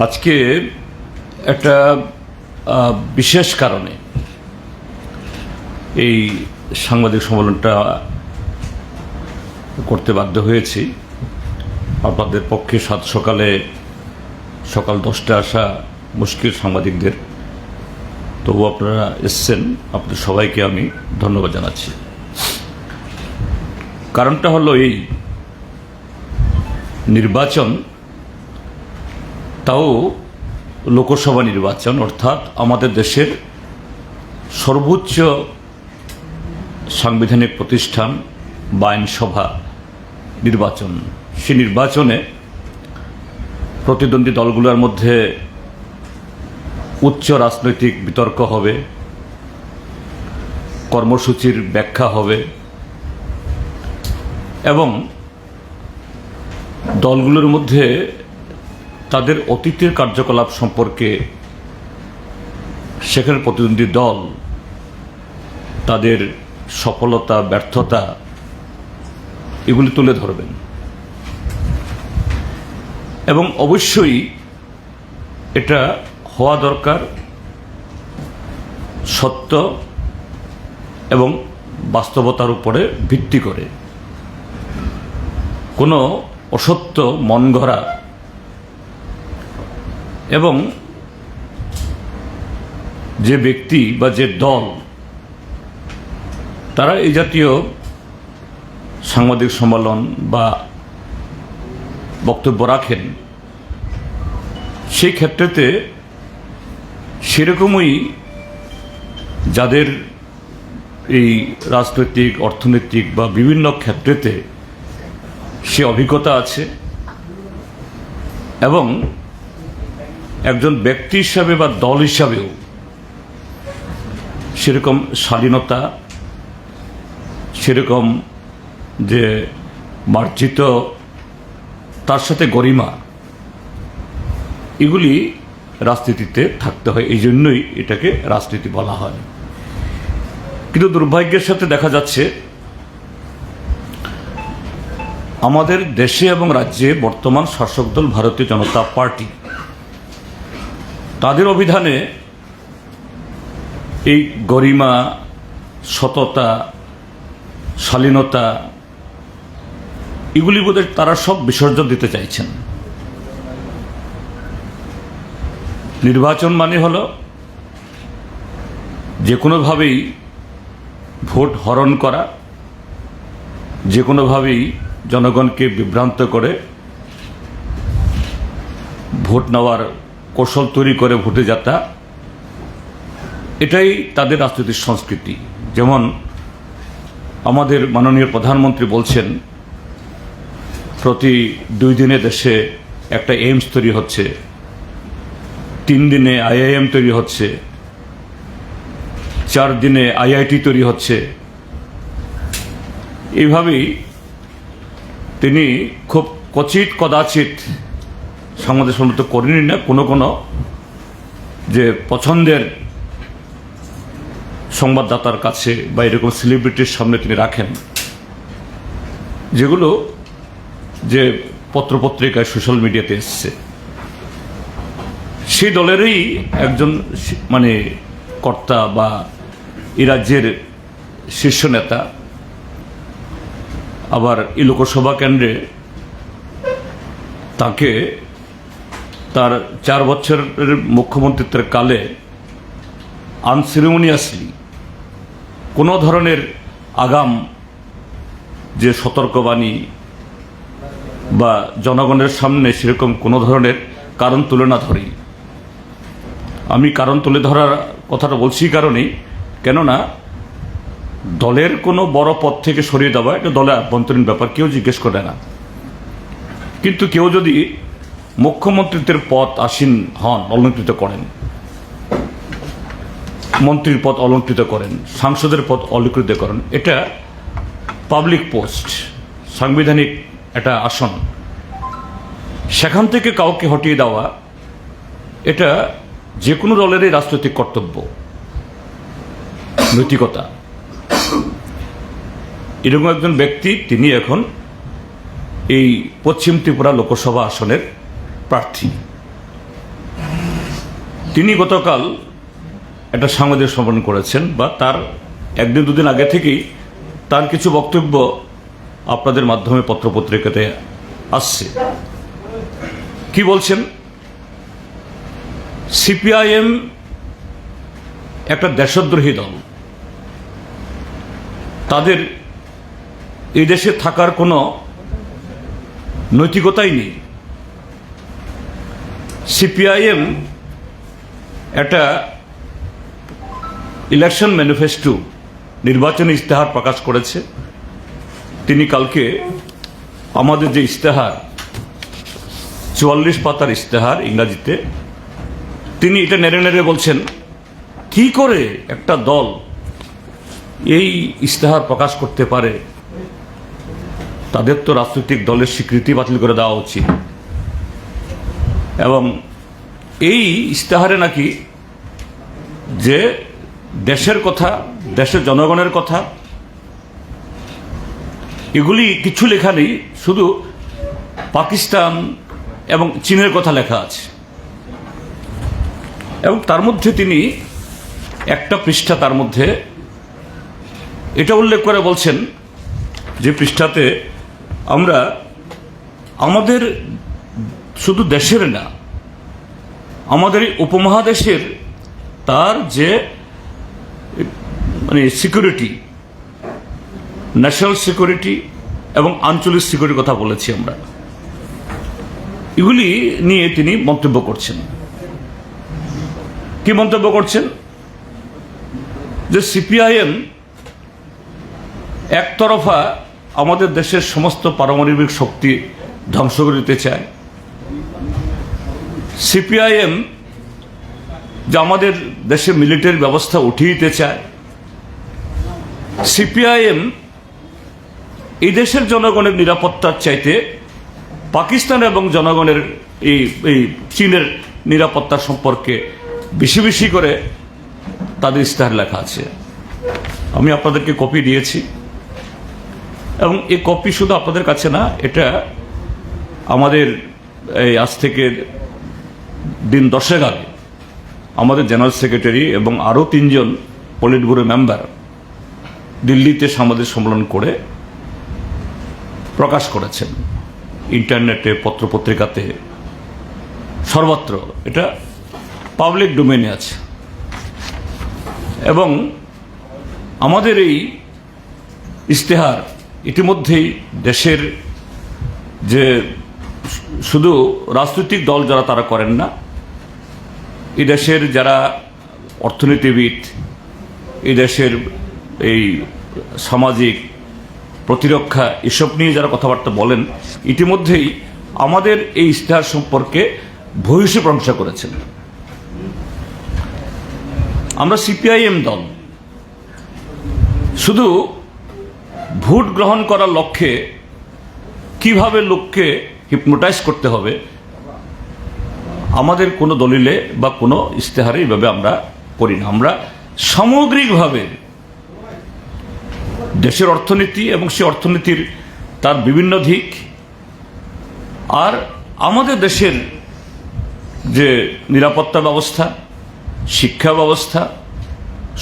আজকে একটা বিশেষ কারণে এই সাংবাদিক সম্মেলনটা করতে বাধ্য হয়েছি। আপনাদের পক্ষে সকাল 10টায় আসা মুশকিল সাংবাদিকদের, তবু আপনারা এসছেন, আপনাদের সবাইকে আমি ধন্যবাদ জানাচ্ছি। কারণটা হলো এই নির্বাচন, তাও লোকসভা নির্বাচন, অর্থাৎ আমাদের দেশের সর্বোচ্চ সাংবিধানিক প্রতিষ্ঠান বা আইনসভা নির্বাচন। সে নির্বাচনে প্রতিদ্বন্দ্বী দলগুলোর মধ্যে উচ্চ রাজনৈতিক বিতর্ক হবে, কর্মসূচির ব্যাখ্যা হবে এবং দলগুলোর মধ্যে তাদের অতীতের কার্যকলাপ সম্পর্কে সেখানে প্রতিদ্বন্দ্বী দল তাদের সফলতা ব্যর্থতা এগুলি তুলে ধরবেন এবং অবশ্যই এটা হওয়া দরকার সত্য এবং বাস্তবতার উপরে ভিত্তি করে। কোনো অসত্য, মন গড়া এবং যে ব্যক্তি বা যে দল তারা এই জাতীয় সাংবাদিক সম্মেলন বা বক্তব্য রাখেন, সেই ক্ষেত্রেতে সেরকমই যাদের এই রাজনৈতিক, অর্থনৈতিক বা বিভিন্ন ক্ষেত্রেতে সে অভিজ্ঞতা আছে এবং একজন ব্যক্তি হিসাবে বা দল হিসাবেও সেরকম স্বাধীনতা, সেরকম যে মার্জিত, তার সাথে গরিমা, এগুলি রাজনীতিতে থাকতে হয়। এই জন্যই এটাকে রাজনীতি বলা হয়। কিন্তু দুর্ভাগ্যের সাথে দেখা যাচ্ছে আমাদের দেশে এবং রাজ্যে বর্তমান শাসক দল ভারতীয় জনতা পার্টি, তাদের অভিধানে এই গরিমা, সততা, শালীনতা এগুলি বোধহয় তারা সব বিসর্জন দিতে চাইছেন। নির্বাচন মানে হলো যে কোনোভাবেই ভোট হরণ করা, যে কোনোভাবেই জনগণকে বিভ্রান্ত করে ভোট নেওয়ার কৌশল তৈরি করে ভোটে যাতা, এটাই তাদের রাজনৈতিক সংস্কৃতি। যেমন আমাদের মাননীয় প্রধানমন্ত্রী বলছেন প্রতি 2 দিনে দেশে একটা এইমস তৈরি হচ্ছে, 3 দিনে IIM তৈরি হচ্ছে, 4 দিনে IIT তৈরি হচ্ছে। এইভাবেই তিনি খুব কদাচিৎ সাংবাদিক সম্মত করেনি না, কোনো যে পছন্দের সংবাদদাতার কাছে বা এরকম সেলিব্রিটির সামনে তিনি রাখেন, যেগুলো যে পত্রপত্রিকায়, সোশ্যাল মিডিয়াতে এসছে। সেই দলেরই একজন কর্তা বা এই রাজ্যের শীর্ষ নেতা আবার এই লোকসভা কেন্দ্রে তাকে তার 4 বছরের মুখ্যমন্ত্রিত্বের কালে আনসেরিমনিয়াসলি কোনো ধরনের আগাম যে সতর্কবাণী বা জনগণের সামনে সেরকম কোনো ধরনের কারণ তুলে না ধরি। আমি কারণ তুলে ধরার কথাটা বলছি কারণেই, কেননা দলের কোনো বড় পদ থেকে সরিয়ে দেওয়া এটা দলের আভ্যন্তরীণ ব্যাপার, কেউ জিজ্ঞেস করে না। কিন্তু কেউ যদি মুখ্যমন্ত্রিত্বের পদ আসীন হন, অলঙ্কৃত করেন, মন্ত্রীর পদ অলঙ্কৃত করেন, সাংসদের পদ অলঙ্কৃত করেন, এটা পাবলিক পোস্ট, সাংবিধানিক একটা আসন, সেখান থেকে কাউকে হটিয়ে দেওয়া এটা যে কোনো দলেরই রাজনৈতিক কর্তব্য, নৈতিকতা। এরকম একজন ব্যক্তি, তিনি এখন এই পশ্চিম ত্রিপুরা লোকসভা আসনের প্রার্থী। তিনি গতকাল একটা সাংবাদিক সম্মেলন করেছেন, বা তার একদিন দুদিন আগে থেকেই তার কিছু বক্তব্য আপনাদের মাধ্যমে পত্রপত্রিকাতে আসছে। কি বলছেন? সিপিআইএম একটা দেশদ্রোহী দল, তাদের এই দেশে থাকার কোনো নৈতিকতাই নেই। সিপিআইএম একটা ইলেকশন ম্যানিফেস্টো, নির্বাচনী ইশতেহার প্রকাশ করেছে। তিনি কালকে আমাদের যে ইশতেহার, 44 পাতার ইশতেহার ইংরাজিতে, তিনি এটা নেড়ে নেড়ে বলছেন কি করে একটা দল এই ইশতেহার প্রকাশ করতে পারে, তাদের তো রাজনৈতিক দলের স্বীকৃতি বাতিল করে দেওয়া উচিত। এবং এই ইশতেহারে নাকি যে দেশের কথা, দেশের জনগণের কথা, এগুলি কিছু লেখা নেই, শুধু পাকিস্তান এবং চীনের কথা লেখা আছে। এবং তার মধ্যে তিনি একটা পৃষ্ঠা, তার মধ্যে এটা উল্লেখ করে বলছেন যে পৃষ্ঠাতে আমরা আমাদের শুধু দেশের না, আমাদের উপমহাদেশের তার যে মানে সিকিউরিটি, ন্যাশনাল সিকিউরিটি এবং আঞ্চলিক সিকিউরিটির কথা বলেছি আমরা, এগুলি নিয়ে তিনি মন্তব্য করছেন। কি মন্তব্য করছেন? যে সিপিআইএম একতরফা আমাদের দেশের সমস্ত পারমাণবিক শক্তি ধ্বংস করে দিতে চায়। সিপিআইএম যে আমাদের দেশে মিলিটারি ব্যবস্থা উঠিয়ে দিতে চায়। সিপিআইএম এই দেশের জনগণের নিরাপত্তার চাইতে পাকিস্তান এবং জনগণের এই চীনের নিরাপত্তা সম্পর্কে বেশি বেশি করে তাদের ইশতেহার লেখা আছে। আমি আপনাদেরকে কপি দিয়েছি, এবং এই কপি শুধু আপনাদের কাছে না, এটা আমাদের এই আজ থেকে দিন 10 আগে আমাদের জেনারেল সেক্রেটারি এবং আরও 3 জন পলিট ব্যুরো মেম্বার দিল্লিতে সাংবাদিক সম্মেলন করে প্রকাশ করেছেন, ইন্টারনেটে, পত্রপত্রিকাতে, সর্বত্র এটা পাবলিক ডোমেইনে আছে। এবং আমাদের এই ইশতেহার ইতিমধ্যেই দেশের যে শুধু রাজনৈতিক দল যারা তারা করেন না, এই দেশের যারা অর্থনীতিবিদ, এই দেশের এই সামাজিক প্রতিরক্ষা এসব নিয়ে যারা কথাবার্তা বলেন, ইতিমধ্যেই আমাদের এই ইশতেহার সম্পর্কে ভূয়সী প্রশংসা করেছেন। আমরা সিপিআইএম দল শুধু ভোট গ্রহণ করার লক্ষ্যে কিভাবে লোককে হিপনোটাইজ করতে হবে, আমাদের কোনো দলিলে বা কোনো ইশতেহারে এইভাবে আমরা করি না। আমরা সামগ্রিকভাবে দেশের অর্থনীতি এবং সেই অর্থনীতির তার বিভিন্ন দিক, আর আমাদের দেশের যে নিরাপত্তা ব্যবস্থা, শিক্ষা ব্যবস্থা,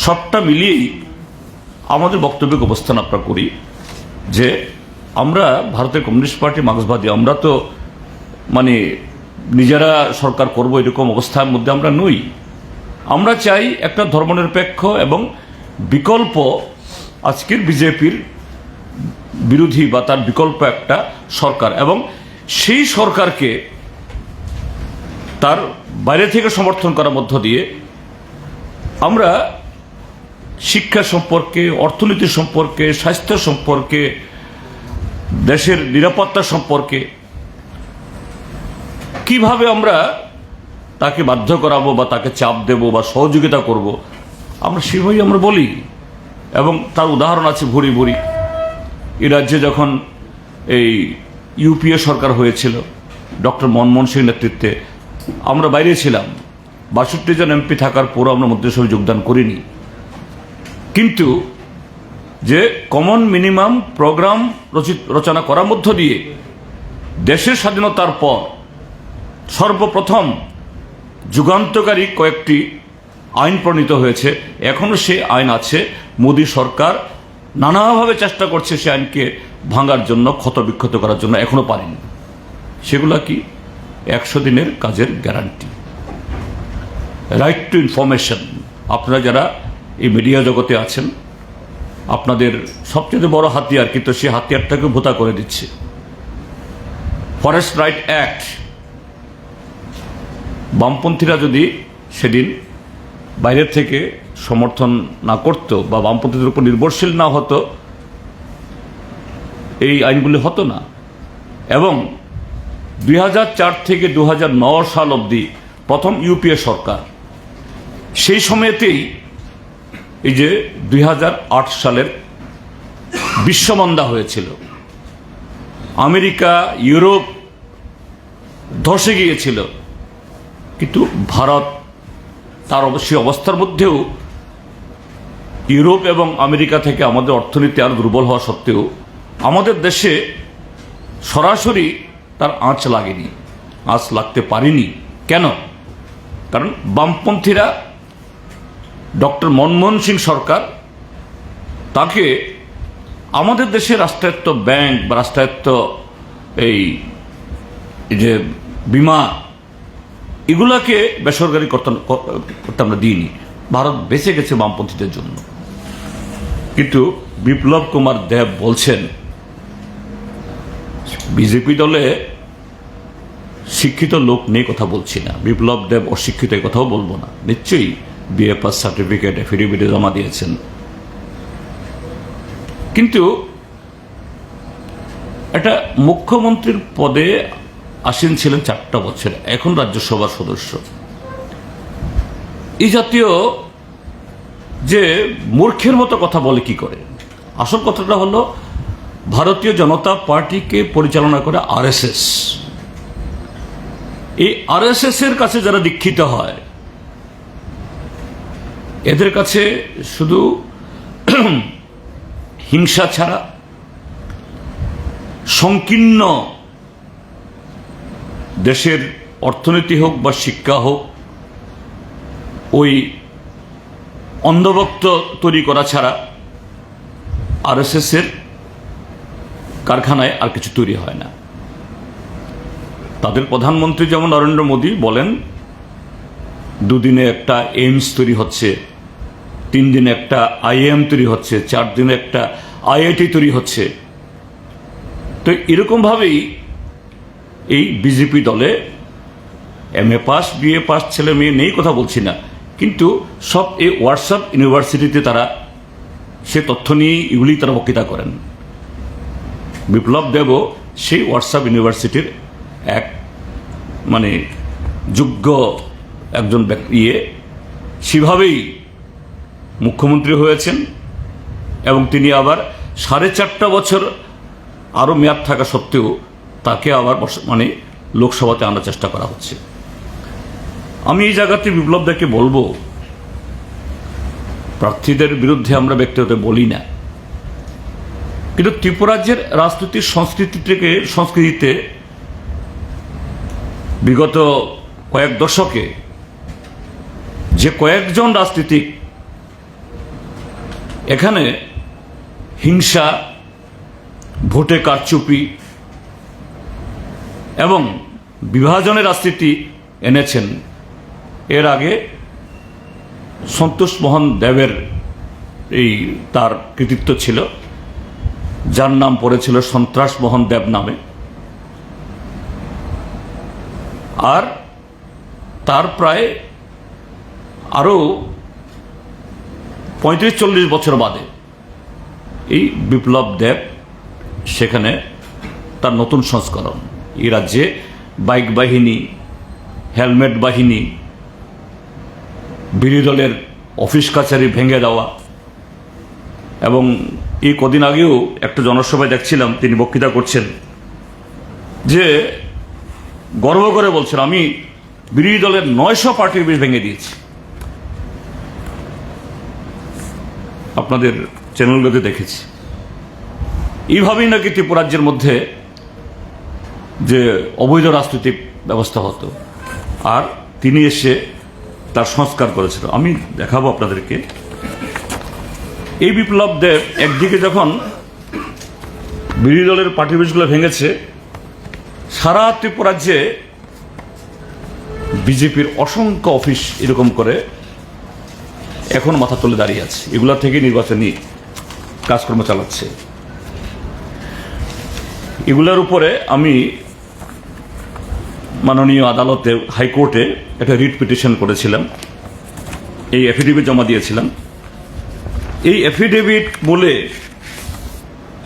সবটা মিলিয়েই আমাদের বক্তব্যিক অবস্থান আমরা করি যে আমরা ভারতের কমিউনিস্ট পার্টি মার্ক্সবাদী, আমরা তো মানে নিজেরা সরকার করব এরকম অবস্থার মধ্যে আমরা নই। আমরা চাই একটা ধর্মনিরপেক্ষ এবং বিকল্প, আজকের বিজেপির বিরোধী বা তার বিকল্প একটা সরকার, এবং সেই সরকারকে তার বাইরে থেকে সমর্থন করার মধ্য দিয়ে আমরা শিক্ষা সম্পর্কে, অর্থনীতি সম্পর্কে, স্বাস্থ্য সম্পর্কে, দেশের নিরাপত্তা সম্পর্কে কিভাবে আমরা তাকে বাধ্য করাবো বা তাকে চাপ দেব বা সহযোগিতা করব, আমরা সেভাবেই আমরা বলি। এবং তার উদাহরণ আছে ভুরি ভুরি। এই রাজ্যে যখন এই ইউপিএ সরকার হয়েছিল ডক্টর মনমোহন সিং নেতৃত্বে, আমরা বাইরে ছিলাম, 62 জন এমপি থাকার পরও আমরা মন্ত্রিসভায় যোগদান করিনি। কিন্তু যে কমন মিনিমাম প্রোগ্রাম রচনা করার মধ্য দিয়ে দেশের স্বাধীনতার পর সর্বপ্রথম যুগান্তকারী কয়েকটি আইন প্রণীত হয়েছে, এখনও সেই আইন আছে। মোদী সরকার নানাভাবে চেষ্টা করছে সে আইনকে ভাঙার জন্য, ক্ষতবিক্ষত করার জন্য, এখনও পারেনি। সেগুলা কি? 100 দিনের কাজের গ্যারান্টি, রাইট টু ইনফরমেশন। আপনারা যারা এই মিডিয়া জগতে আছেন, আপনাদের সবচেয়ে বড় হাতিয়ার, কিন্তু সেই হাতিয়ারটাকে ভোতা করে দিচ্ছে ফরেস্ট রাইট অ্যাক্ট। বামপন্থীরা যদি সেদিন বাইরের থেকে সমর্থন না করত বা বামপন্থীদের উপর নির্ভরশীল না হতো, এই আইনগুলি হতো না। এবং 2004 থেকে 2009 সাল অবধি প্রথম ইউপিএ সরকার, সেই সময়তেই এই যে 2008 সালের বিশ্বমন্দা হয়েছিল, আমেরিকা ইউরোপ ধসে গিয়েছিল, কিন্তু ভারত তার অবশ্যই অবস্থার মধ্যেও ইউরোপ এবং আমেরিকা থেকে আমাদের অর্থনীতি আরো দুর্বল হওয়া সত্ত্বেও আমাদের দেশে সরাসরি তার আঁচ লাগেনি, আঁচ লাগতে পারেনি। কেন? কারণ বামপন্থীরা, ডক্টর মনমোহন সিং সরকার, তাকে আমাদের দেশে রাষ্ট্রায়ত্ত ব্যাংক বা রাষ্ট্রায়ত্ত এই যে বিমা, এগুলাকে বেসরকারি করতে আমরা দিইনি। ভারত বেঁচে গেছে বামপন্থীদের জন্য। কিন্তু বিপ্লব কুমার দেব বলছেন বিজেপি দলে শিক্ষিত লোক নেই, কথা বলছি না। বিপ্লব দেব অশিক্ষিত, এই কথাও বলবো না। নিশ্চয়ই বিএ পাস সার্টিফিকেট, এফিডেভিটে জমা দিয়েছেন। কিন্তু একটা মুখ্যমন্ত্রীর পদে আসীন ছিলেন 4টা বছর, এখন রাজ্যসভার সদস্য। এই জাতীয় যে মূর্খের মতো কথা বলে কি করে? আসল কথাটা হলো, ভারতীয় জনতা পার্টিকে পরিচালনা করে আরএসএস। এই আরএসএস এর কাছে যারা দীক্ষিত হয়, এদের কাছে শুধু হিংসা ছাড়া সংকীর্ণ দেশের অর্থনীতি হোক বা শিক্ষা হোক, ওই অন্ধভক্ত তৈরি করা ছাড়া আরএসএস এর কারখানায় আর কিছু তৈরি হয় না। তাদের প্রধানমন্ত্রী যেমন নরেন্দ্র মোদী বলেন, 2 দিনে একটা এইমস তৈরি হচ্ছে, 3 দিনে একটা আইএম তৈরি হচ্ছে, 4 দিনে একটা আইআইটি তৈরি হচ্ছে। তো এরকমভাবেই এই বিজেপি দলে এমএ পাস, বিএ পাস ছেলে মেয়ে নেই, কথা বলছি না, কিন্তু সব এই হোয়াটসঅ্যাপ ইউনিভার্সিটিতে তারা সে তথ্য নিয়ে এগুলি তারা বক্তৃতা করেন। বিপ্লব দেবও সেই হোয়াটসঅ্যাপ ইউনিভার্সিটির এক মানে যোগ্য একজন ব্যক্তি, সেভাবেই মুখ্যমন্ত্রী হয়েছেন। এবং তিনি আবার 4.5 বছর আরও মেয়াদ থাকা সত্ত্বেও তাকে আবার মানে লোকসভাতে আনার চেষ্টা করা হচ্ছে। আমি এই জায়গাতে বিপ্লব দাকে বলবো, প্রার্থীদের বিরুদ্ধে আমরা ব্যক্তিগত বলি না, কিন্তু ত্রিপুরাজ্যের রাজনৈতিক সংস্কৃতিতে বিগত কয়েক দশকে যে কয়েকজন রাজনীতিক এখানে হিংসা, ভোটে কারচুপি এবং বিভাজনের রাজনীতি এনেছেন, এর আগে সন্তোষ মোহন দেবের তার কৃতিত্ব ছিল, যার নাম পড়েছিল সন্ত্রাস মোহন দেব নামে। আর তার প্রায় আরো 35-40 বছর বাদে এই বিপ্লব দেব সেখানে তার নতুন সংস্করণ, এই রাজ্যে বাইক বাহিনী, হেলমেট বাহিনী, বিরোধী দলের অফিস কাছারি ভেঙে দেওয়া। এবং এই কদিন আগেও একটা জনসভায় দেখছিলাম, তিনি বক্তৃতা করছেন, যে গর্ব করে বলছেন, আমি বিরোধী দলের 900 পার্টি অফিস ভেঙে দিয়েছি। আপনাদের চ্যানেলগুলোতে দেখেছি। এইভাবেই নাকি ত্রিপুরাজ্যের মধ্যে যে অবৈধ রাজনৈতিক ব্যবস্থা হতো। আর তিনি এসে তার সংস্কার করেছিল। আমি দেখাবো আপনাদেরকে। এই বিপ্লব দেব একদিকে যখন বিরোধী দলের পার্টি অফিসগুলো ভেঙেছে, সারা ত্রিপুরাজ্যে বিজেপির অসংখ্য অফিস এরকম করে এখন মাথা তুলে দাঁড়িয়ে আছে, এগুলা থেকে নির্বাচনী কাজকর্ম চালাচ্ছে। এগুলোর উপরে আমি মাননীয় আদালতে, হাইকোর্টে একটা রিট পিটিশন করেছিলাম, এই এফিডেভিট জমা দিয়েছিলাম। এই এফিডেভিট বলে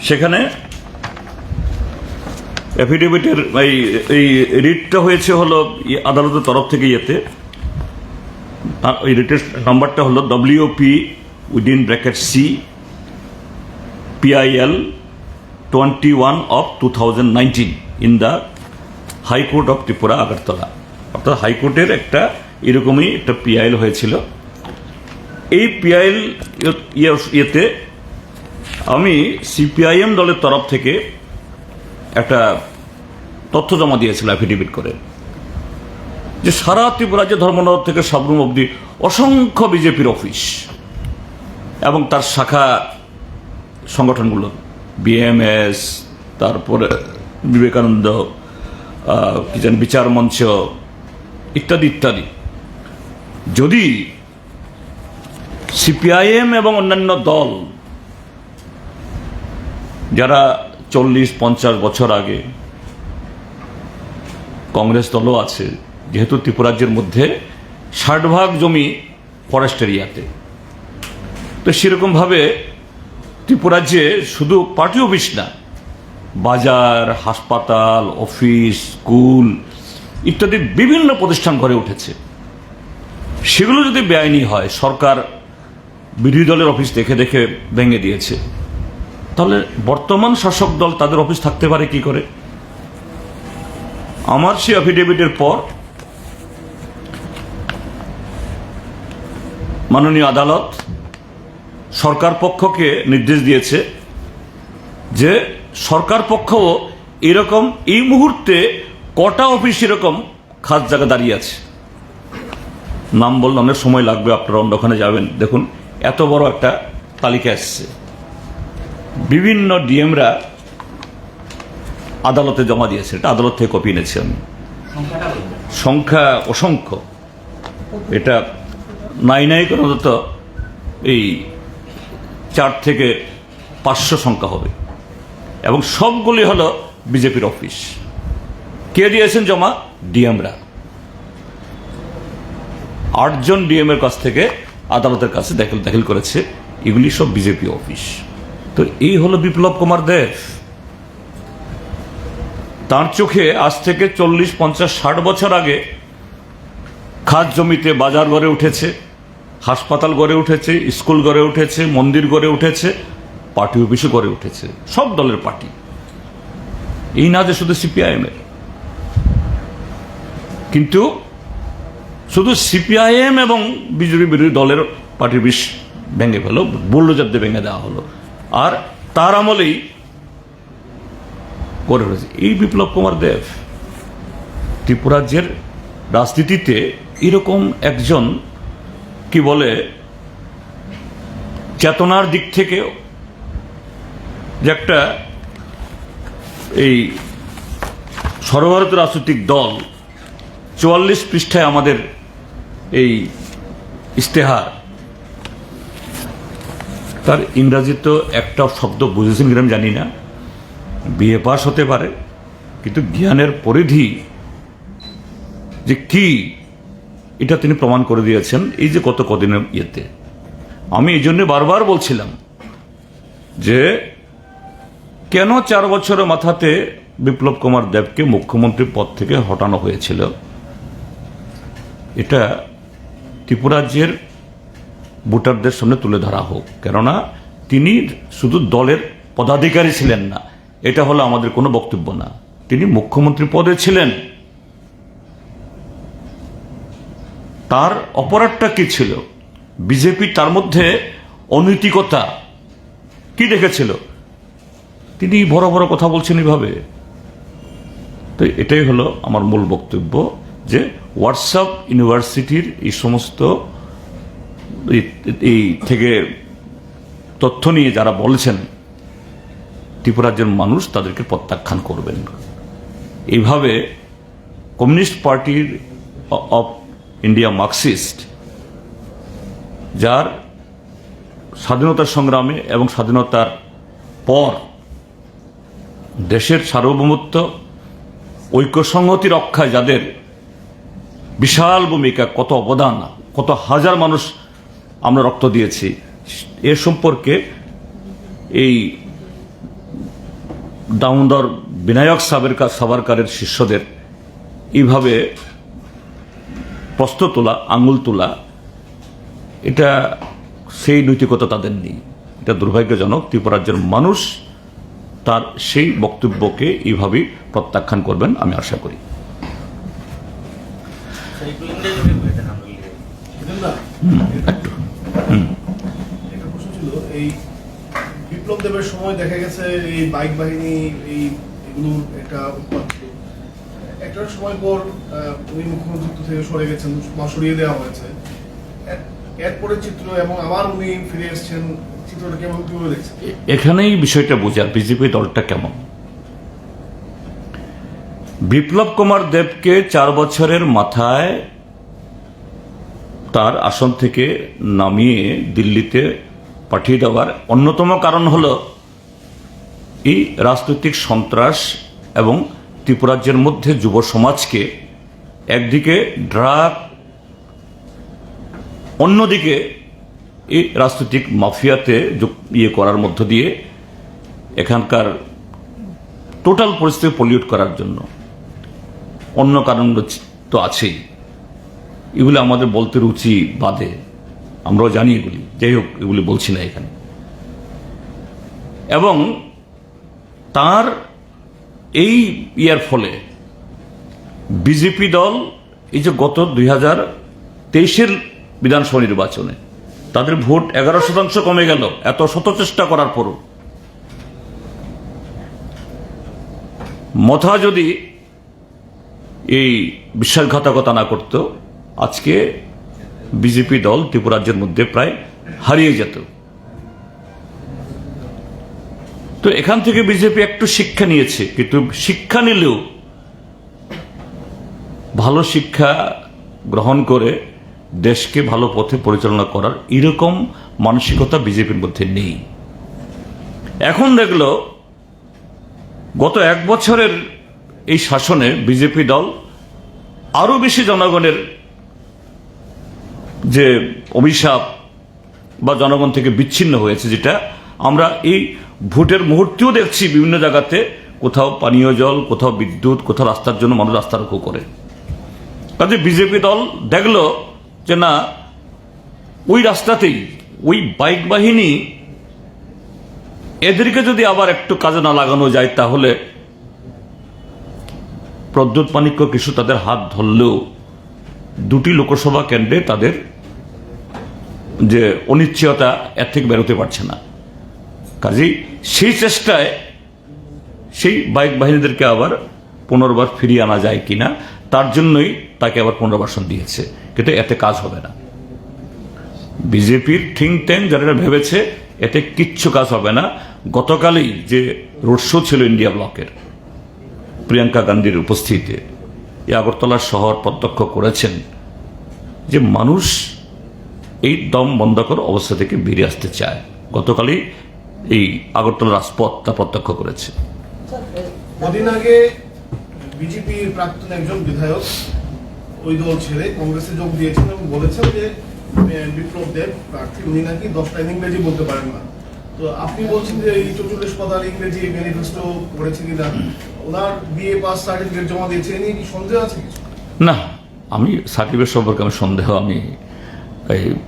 সেখানে এফিডেভিটের এই রিটটা হয়েছে হলো আদালতের তরফ থেকে ইয়েতে, এই রিটের নাম্বারটা হলো WP within bracket C PIL 21 of 2019 in the high court of Tripura Agartala. অর্থাৎ হাইকোর্টের একটা এরকমই একটা PIL হয়েছিল। এই PIL ইয়েতে আমি CPIM দলের তরফ থেকে একটা তথ্য জমা দিয়েছিল অ্যাফিডেভিট করে, যে সারা ত্রিপুরা যে ধর্মনগর থেকে সাবরুম অবধি অসংখ্য বিজেপির অফিস এবং তার শাখা সংগঠনগুলো, BMS, তারপরে বিবেকানন্দ, কি জানি বিচার মঞ্চ ইত্যাদি ইত্যাদি, যদি CPIM এবং অন্যান্য দল যারা 40-50 বছর আগে, কংগ্রেস দলও আছে, যেহেতু ত্রিপুরাজ্যের মধ্যে 60% জমি ফরেস্ট এরিয়াতে, তো সেরকমভাবে ত্রিপুরাজ্যে শুধু পার্টি অফিস না, বাজার, হাসপাতাল, অফিস, স্কুল ইত্যাদি বিভিন্ন প্রতিষ্ঠান গড়ে উঠেছে। সেগুলো যদি বেআইনি হয়, সরকার বিরোধী দলের অফিস দেখে দেখে ভেঙে দিয়েছে, তাহলে বর্তমান শাসক দল তাদের অফিস থাকতে পারে কি করে? আমার সেই অ্যাফিডেভিটের পর মাননীয় আদালত সরকার পক্ষকে নির্দেশ দিয়েছে যে সরকার পক্ষও এরকম এই মুহূর্তে কটা অফিস এরকম খাস জায়গা দাঁড়িয়ে আছে। নাম বললে অনেক সময় লাগবে, আপনারা অন্যখানে যাবেন, দেখুন এত বড় একটা তালিকা এসছে। বিভিন্ন ডিএমরা আদালতে জমা দিয়েছে, এটা আদালত থেকে কপি এনেছি আমি। সংখ্যা অসংখ্য, এটা নাই কোনো তো এই 4 থেকে 500 সংখ্যা হবে, এবং সবগুলি হলো বিজেপির অফিস। কে দিয়েছেন জমা? ডিএমরা। 8 জন ডিএমের কাছ থেকে আদালতের কাছে দাখিল করেছে, এগুলি সব বিজেপি অফিস। তো এই হলো বিপ্লব কুমার দেব। তার চোখে আজ থেকে 40, 50, 60 বছর আগে খাস জমিতে বাজার গড়ে উঠেছে, হাসপাতাল গড়ে উঠেছে, স্কুল গড়ে উঠেছে, মন্দির গড়ে উঠেছে, পার্টি অফিসও গড়ে উঠেছে, সব দলের পার্টি, এই না যে শুধু CPIM এর। কিন্তু শুধু CPIM এবং বিরোধী দলের পার্টি অফিস ভেঙে ফেলো, বুলডোজার দিয়ে ভেঙে দেওয়া হলো, আর তার আমলেই গড়ে উঠেছে এই বিপ্লব কুমার দেব। ত্রিপুরাজ্যের রাজনীতিতে এরকম একজন, কি বলে, চেতনার দিক থেকে যে একটা এই সর্বভারতীয় রাজনৈতিক দল, 44 পৃষ্ঠায় আমাদের এই ইশতেহার, তার ইংরাজিতে একটা শব্দ বুঝেছেন কিনা জানি না, BA পাস হতে পারে, কিন্তু জ্ঞানের পরিধি যে কি এটা তিনি প্রমাণ করে দিয়েছেন এই যে কদিনের ইয়েতে। আমি এই জন্য বারবার বলছিলাম যে কেন 4 বছরের মাথাতে বিপ্লব কুমার দেবকে মুখ্যমন্ত্রী পদ থেকে হটানো হয়েছিল। এটা ত্রিপুরাজ্যের ভোটারদের সামনে তুলে ধরা হোক, কেননা তিনি শুধু দলের পদাধিকারী ছিলেন না, এটা হলো আমাদের কোনো বক্তব্য না, তিনি মুখ্যমন্ত্রী পদে ছিলেন। তার অপরাধটা কি ছিল? বিজেপি তার মধ্যে অনৈতিকতা কি দেখেছিল? তিনি বড় বড় কথা বলছেন এইভাবে। তো এটাই হলো আমার মূল বক্তব্য, যে হোয়াটসঅ্যাপ ইউনিভার্সিটির এই সমস্ত এই থেকে তথ্য নিয়ে যারা বলছেন ত্রিপুরা রাজ্যের মানুষ তাদেরকে প্রত্যাখ্যান করবেন। এইভাবে কমিউনিস্ট পার্টির অফ ইন্ডিয়া মার্কসিস্ট, যার স্বাধীনতা সংগ্রামে এবং স্বাধীনতার পর দেশের সার্বভৌমত্ব ঐক্যসংহতি রক্ষায় যাদের বিশাল ভূমিকা, কত অবদান, কত হাজার মানুষ আমরা রক্ত দিয়েছি, এ সম্পর্কে এই দামোদর বিনায়ক সাভারকারের শিষ্যদের এইভাবে প্রশ্ন তোলা, আঙুল তোলা, এটা সেই নৈতিকতা তাদের নেই। এটা দুর্ভাগ্যজনক। ত্রিপুরা রাজ্যের মানুষ তার সেই বক্তব্যকে এইভাবেই প্রত্যাখ্যান করবেন আমি আশা করি। এই বিপ্লব দেবের সময় দেখা গেছে এই বাইক বাহিনী এগুলোর একটা উৎপাদ ছিল। একটা সময় পর উনি মুখ্যমন্ত্রী থেকে সরে গেছেন বা সরিয়ে দেওয়া হয়েছে। এরপরে চিত্র এবং আবার উনি ফিরে এসেছেন, চিত্রটা কেমন কিভাবে দেখছেন? এখানেই বিষয়টা বোঝার বিজেপি দলটা কেমন। বিপ্লব কুমার দেবকে 4 বছরের মাথায় তার আসন থেকে নামিয়ে দিল্লিতে পাঠিয়ে দেওয়ার অন্যতম কারণ হল এই রাজনৈতিক সন্ত্রাস এবং ত্রিপুরাজ্যের মধ্যে যুব সমাজকে একদিকে ড্রাগ, অন্যদিকে এই রাজনৈতিক মাফিয়াতে করার মধ্য দিয়ে এখানকার টোটাল পরিস্থিতি পলিউট করার জন্য। অন্য কারণ তো আছেই, এগুলো আমাদের বলতে রুচি বাদে, আমরাও জানি এগুলি, যাই হোক এগুলি বলছি না এখানে। এবং তার এই ইয়ার ফলে বিজেপি দল এই যে গত 2023-এর বিধানসভা নির্বাচনে তাদের ভোট 11% কমে গেল, এত শত চেষ্টা করার পরও। মথা যদি এই বিশ্বাসঘাতকতা না করত, আজকে বিজেপি দল ত্রিপুরা রাজ্যের মধ্যে প্রায় হারিয়ে যেত। তো এখান থেকে বিজেপি একটু শিক্ষা নিয়েছে, কিন্তু শিক্ষা নিলেও ভালো শিক্ষা গ্রহণ করে দেশকে ভালো পথে পরিচালনা করার এরকম মানসিকতা বিজেপির মধ্যে নেই। এখন দেখলো গত 1 বছরের এই শাসনে বিজেপি দল আরো বেশি জনগণের যে অভিশাপ বা জনগণ থেকে বিচ্ছিন্ন হয়েছে, যেটা আমরা এই ভোটের মুহূর্তেও দেখছি বিভিন্ন জায়গাতে, কোথাও পানীয় জল, কোথাও বিদ্যুৎ, কোথাও রাস্তার জন্য মানুষ রাস্তা রোকো করে। কাজে বিজেপি দল দেখলো যে না, ওই রাস্তাতেই ওই বাইক বাহিনী, এদেরকে যদি আবার একটু কাজে না লাগানো যায় তাহলে প্রদ্যুৎ মানিক্য কিছু তাদের হাত ধরলেও 2টি লোকসভা কেন্দ্রে তাদের যে অনিশ্চয়তা এর থেকে বেরোতে পারছে না। কাজেই সেই চেষ্টায় সেই বাইক বাহিনীদেরকে আবার পুনর্বার ফিরিয়ে আনা যায় কিনা, তার জন্যই তাকে আবার পুনর্বাসন দিয়েছে, কিন্তু এতে কাজ হবে না। বিজেপির থিঙ্ক ট্যাঙ্ক যারা ভেবেছে এতে কিচ্ছু কাজ হবে না। গতকালই যে রোড শো ছিল ইন্ডিয়া ব্লকের, প্রিয়াঙ্কা গান্ধীর উপস্থিতিতে এই আগরতলা শহর প্রত্যক্ষ করেছেন যে মানুষ এই দম বন্ধকর অবস্থা থেকে বেরিয়ে আসতে চায়। গতকালই এই আগরতলা রাজপথ তা প্রত্যক্ষ করেছে। কদিন আগে বিজেপির প্রাক্তন একজন বিধায়ক ওই দল ছেড়ে কংগ্রেসে যোগ দিয়েছেন এবং বলেছেন যে বিপ্লব দেব প্রার্থী, উনি নাকি 10টা ইংরেজি বলতে পারেন না। তো আপনি বলছেন যে এই 44 পাতার ইংরেজি ম্যানিফেস্টো পড়েছে কিনা, ওনার বিএ পাস সার্টিফিকেট জমা দিয়েছে, এ নিয়ে কি সন্দেহ আছে কিছু? না, আমি সার্টিফিকেট সম্পর্কে আমি সন্দেহ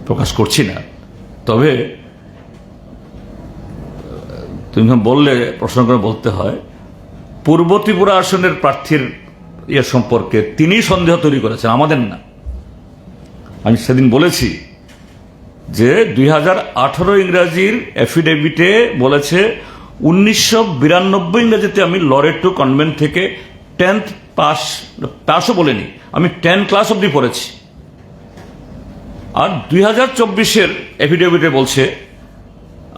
প্রকাশ করছি না। তবে তুমি বললে প্রশ্ন করে বলতে হয়, পূর্ব ত্রিপুরা আসনের প্রার্থীর ইয়ে সম্পর্কে তিনি সন্দেহ তৈরি করেছেন, আমাদের না। আমি সেদিন বলেছি যে 2018 ইংরাজির অ্যাফিডেভিটে বলেছে 1992 ইংরেজিতে আমি লরেটো কনভেন্ট থেকে 10th পাশও বলিনি, আমি 10 ক্লাস অবধি পড়েছি। আর 2024-এর এফিডেভিটে বলছে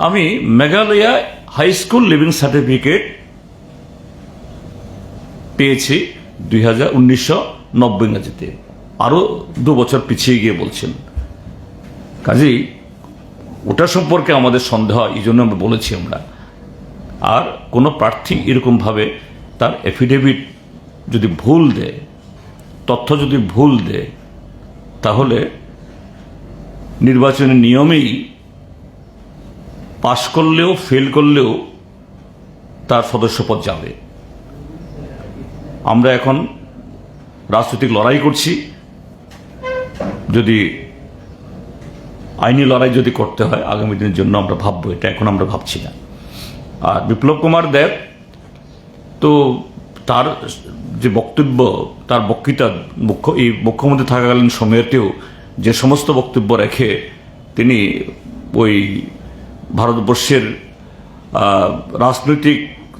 আমি Meghalaya high school leaving certificate পেয়েছি 1990 ইংরেজিতে, আরো 2 বছর পিছিয়ে গিয়ে বলছেন। কাজেই ওটা সম্পর্কে আমাদের সন্দেহ, এই জন্য আমরা বলেছি আমরা। আর কোনো প্রার্থী এরকমভাবে তার এফিডেভিট যদি ভুল দেয়, তথ্য যদি ভুল দেয়, তাহলে নির্বাচনের নিয়মেই পাশ করলেও ফেল করলেও তার সদস্যপদ যাবে। আমরা এখন রাজনৈতিক লড়াই করছি, যদি আইনি লড়াই যদি করতে হয় আগামী দিনের জন্য আমরা ভাববো, এটা এখন আমরা ভাবছি না। আর বিপ্লব কুমার দেব তো তার যে বক্তব্য, তার বক্তৃতা এই মুখ্যমন্ত্রী থাকাকালীন সময়েতেও যে সমস্ত বক্তব্য রেখে তিনি ওই ভারতবর্ষের রাজনৈতিক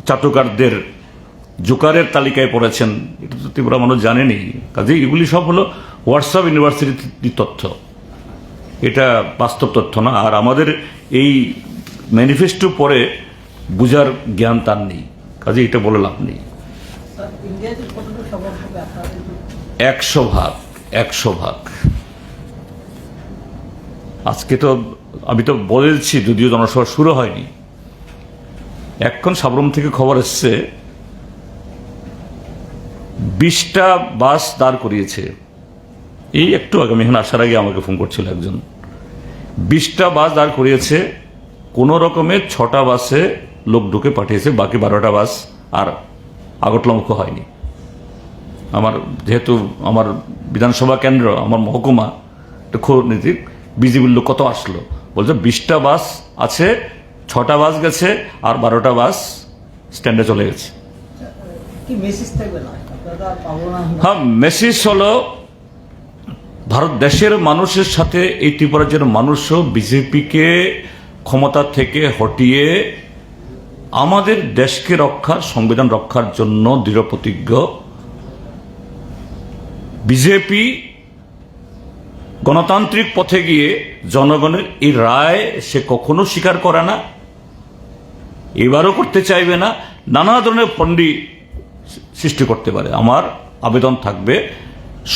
চাটুকারদের জোকারের তালিকায় পড়েছেন, এটা তো ত্রিপুরা মানুষ জানেনি। কাজে এগুলি সব হলো হোয়াটসঅ্যাপ ইউনিভার্সিটির তথ্য, এটা বাস্তব তথ্য না। আর আমাদের এই ম্যানিফেস্টো পরে বুঝার জ্ঞান তার নেই, কাজে এটা বলে লাভ নেই। 100 ভাগ। আজকে তো আমি তো বলেছি, যদিও জনসভা শুরু হয়নি, এখন সাবরুম থেকে খবর এসছে 20টা বাস দাঁড় করিয়েছে। এই একটু আগে, আমি এখানে আসার আগে আমাকে ফোন করছিল একজন, 20টা বাস দাঁড় করিয়েছে, কোনো রকমে 6টা বাসে লোক ঢুকে পাঠিয়েছে, বাকি 12টা বাস আর আগটলমুখ হয়নি। আমার যেহেতু আমার বিধানসভা কেন্দ্র, আমার মহকুমা, খোঁজ নীতি বিজিবির লোক কত আসলো, বলছে 20টা বাস আছে, 6টা বাস গেছে আর 12টা বাস স্ট্যান্ডে চলে গেছে। হ্যাঁ, মেসেজ হলো ভারত দেশের মানুষের সাথে এই ত্রিপুরা রাজ্যের মানুষও বিজেপিকে ক্ষমতা থেকে হটিয়ে আমাদের দেশকে রক্ষার, সংবিধান রক্ষার জন্য দৃঢ় প্রতিজ্ঞ। বিজেপি গণতান্ত্রিক পথে গিয়ে জনগণের এই রায় সে কখনো স্বীকার করে না, এবারও করতে চাইবে না, নানা ধরনের ফন্ডি সৃষ্টি করতে পারে। আমার আবেদন থাকবে,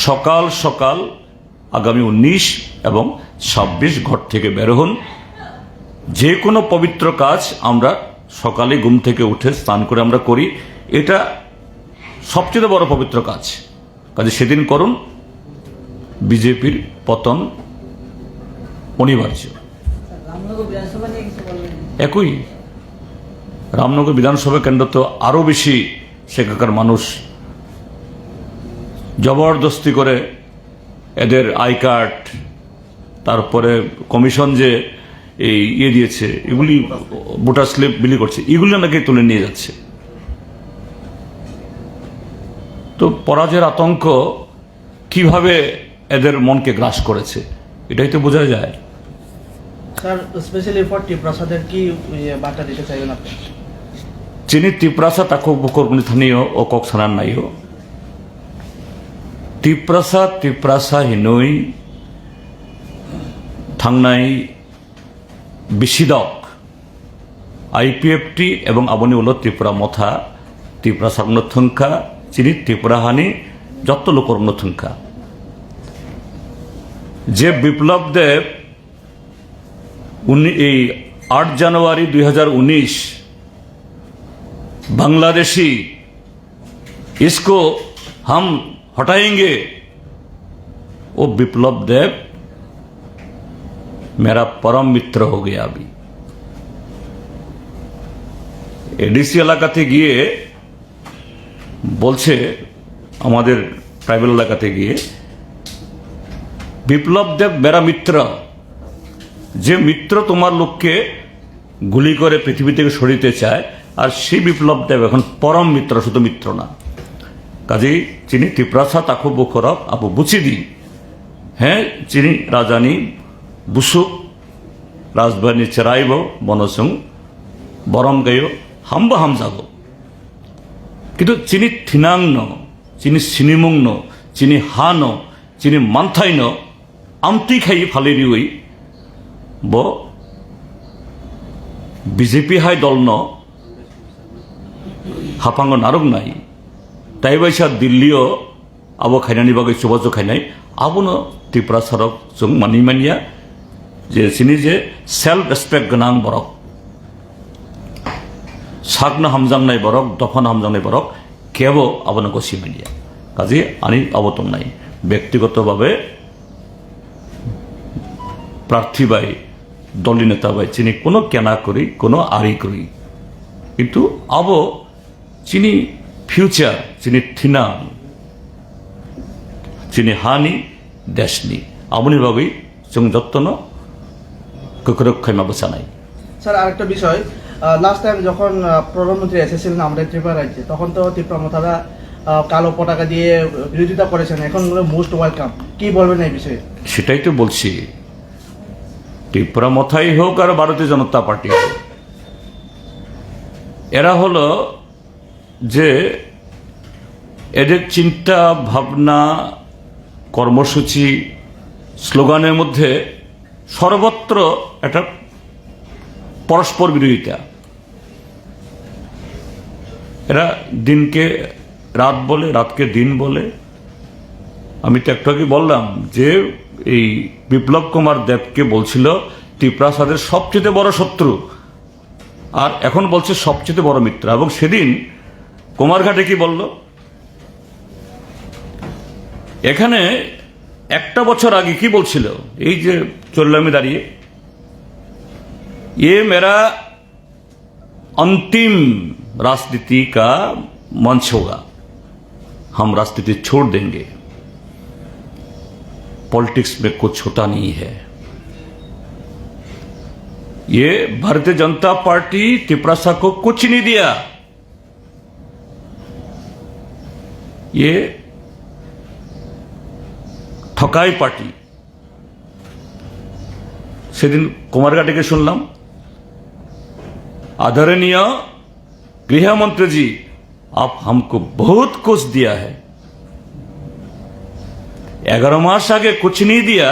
সকাল সকাল আগামী 19 এবং 26 ঘর থেকে বের হন। যে কোনো পবিত্র কাজ আমরা সকালে ঘুম থেকে উঠে স্নান করে আমরা করি, এটা সবচেয়ে বড় পবিত্র কাজ। কাজে সেদিন করুন, বিজেপির পতন অনিবার্য। একই রামনগর বিধানসভা কেন্দ্র তো আরো বেশি, সেখানকার মানুষ জবরদস্তি করে এদের আই কার্ড, তারপরে কমিশন যে এই দিয়েছে, এগুলি ভোটার স্লিপ বিলি করছে, এগুলি নাকি তুলে নিয়ে যাচ্ছে। তো পরাজয়ের আতঙ্ক কিভাবে এদের মনকে গ্রাস করেছে, এটাই তো বোঝা যায়। স্যার, স্পেশালি ফর টিপ্রাসাদের কি বার্তা দিতে চাইবেন আপনি? চিনি টিপ্রাসা তাকে বকরগুনি স্থানীয় ও কক্সানার নাইও টিপ্রাসা হিনই থাংনাই বিশিদক আইপিএফটি এবং আবনি হল ত্রিপুরা মথা ত্রিপুরা সাগনথংখা চিনি ত্রিপুরা হানি যত লোকরংথংখা। যে বিপ্লব দেব এই 8 জানুয়ারি 2019 बांग्लादेशी इसको हम हटाएंगे, वो विप्लव देव मेरा परम मित्र हो गया। अभी एडीसी এলাকাতে গিয়ে বলছে, আমাদের ট্রাইবাল এলাকাতে গিয়ে, বিপ্লব দেব মেরা মিত্র, যে মিত্র তোমার লোককে গুলি করে পৃথিবী থেকে সরিতে চায়, আর সেই বিপ্লব দেব এখন পরম মিত্র, শুধু মিত্র না। কাজেই চিনি ত্রিপ্রাসা তাকু বখরব আবু বুচিদি, হ্যাঁ চিনি রাজানি বুসুক রাজবানী চেরাইব বনসং বরম গাইও হাম্বা হামজাগো, কিন্তু চিনি থিনাংন চিনি সিনিমুংন চিনি হানো চিনি মান্থাইন আমটি খাই ফালেরিউই ব বিজেপি হাই দলন হাফাঙ্গ নারক নাই তাই বাইসা দিল্লিও আবো খাইनायनि बागै जगाजग खायनाय आबोनो त्रिपुरा सरक जों मानिया जे सिनि जे सेल्फ रेसपेक्ट गोनां बरक सागनो हामजांनाय बरक दफानो हामजांनाय बरक केबो आबोनो गसिमानिया काजे आनि अबतंनाय व्यक्तिगतभावे प्रार्थी बाय दलनि नेता बाय चिनि कोनो केना करी कोनो आरि करी किन्तु आबो चिनि फ्यूचार चिनि थिना चिनि हानि देशनि आबोनि बागै जों जत्तनो गोख्रों माबसानाय স্যার আরেকটা বিষয় লাস্ট টাইম যখন প্রধানমন্ত্রী এসেছিলেন আমাদের ত্রিপুরা রাজ্যে তখন তো ত্রিপুরা মথারা কালো পতাকা দিয়ে বিরোধিতা করেছেন এখন মোস্ট ওয়েলকাম কি বলবেন এই বিষয়ে সেটাই তো বলছি ত্রিপুরা মথাই হোক আর ভারতীয় জনতা পার্টি হোক এরা হলো যে এদের চিন্তা ভাবনা কর্মসূচি স্লোগানের মধ্যে সর্বত্র একটা পরস্পর বিরোধিতা এরা দিনকে রাত বলে রাতকে দিন বলে আমি তো একটু আগে বললাম যে এই বিপ্লব কুমার দেবকে বলছিল ত্রিপ্রাসাদের সবচেয়ে বড় শত্রু আর এখন বলছে সবচেয়ে বড় মিত্র এবং সেদিন কুমারঘাটে কি বলল এখানে একটা বছর আগে কি বলছিল এই যে চললামে দাঁড়িয়ে ये मेरा अंतिम राजनीति का मंच होगा हम राजनीति छोड़ देंगे पॉलिटिक्स में कुछ होता नहीं है ये भारतीय जनता पार्टी त्रिपुरा को कुछ नहीं दिया ये ठकाई पार्टी সেদিন কুমারঘাটে শুনলাম आदरणीय गृह मंत्री जी आप हमको बहुत कुछ दिया है 11 मास आगे कुछ नहीं दिया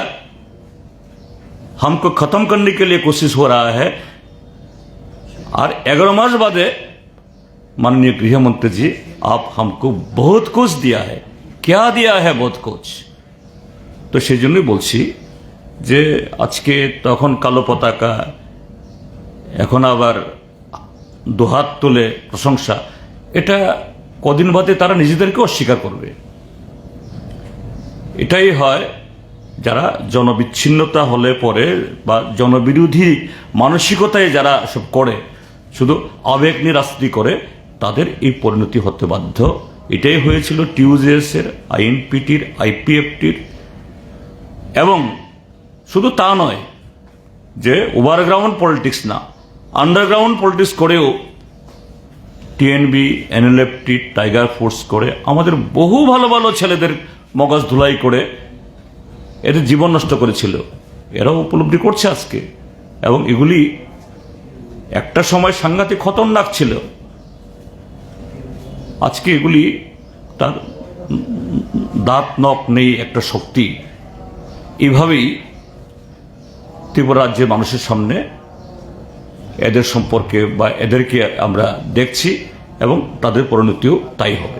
हमको खत्म करने के लिए कोशिश हो रहा है और 11 मास बाद माननीय गृह मंत्री जी आप हमको बहुत कुछ दिया है क्या दिया है बहुत कुछ तो সেই জন্যই বলছি যে আজকে তখন কালো পতাকা এখন আবার দুহাত তুলে প্রশংসা এটা কদিন বাদে তারা নিজেদেরকে অস্বীকার করবে এটাই হয় যারা জনবিচ্ছিন্নতা হলে পরে বা জনবিরোধী মানসিকতায় যারা সব করে শুধু আবেগ নিয়ে রাজনীতি করে তাদের এই পরিণতি হতে বাধ্য এটাই হয়েছিল টিউজেএস এর আইএনপিটির আইপিএফটির এবং শুধু তা নয় যে ওভারগ্রাউন্ড পলিটিক্স না আন্ডারগ্রাউন্ড পলিটিক্স করেও টিএনবি এনএলএফটি টাইগার ফোর্স করে আমাদের বহু ভালো ভালো ছেলেদের মগজ ধুলাই করে এদের জীবন নষ্ট করেছিল এরাও উপলব্ধি করছে আজকে এবং এগুলি একটা সময় সাংঘাতিক খতরনাক ছিল আজকে এগুলি তার দাঁত নখ নেই একটা শক্তি এইভাবেই ত্রিপুরা রাজ্যের মানুষের সামনে এদের সম্পর্কে বা এদেরকে আমরা দেখছি এবং তাদের পরিণতিও তাই হবে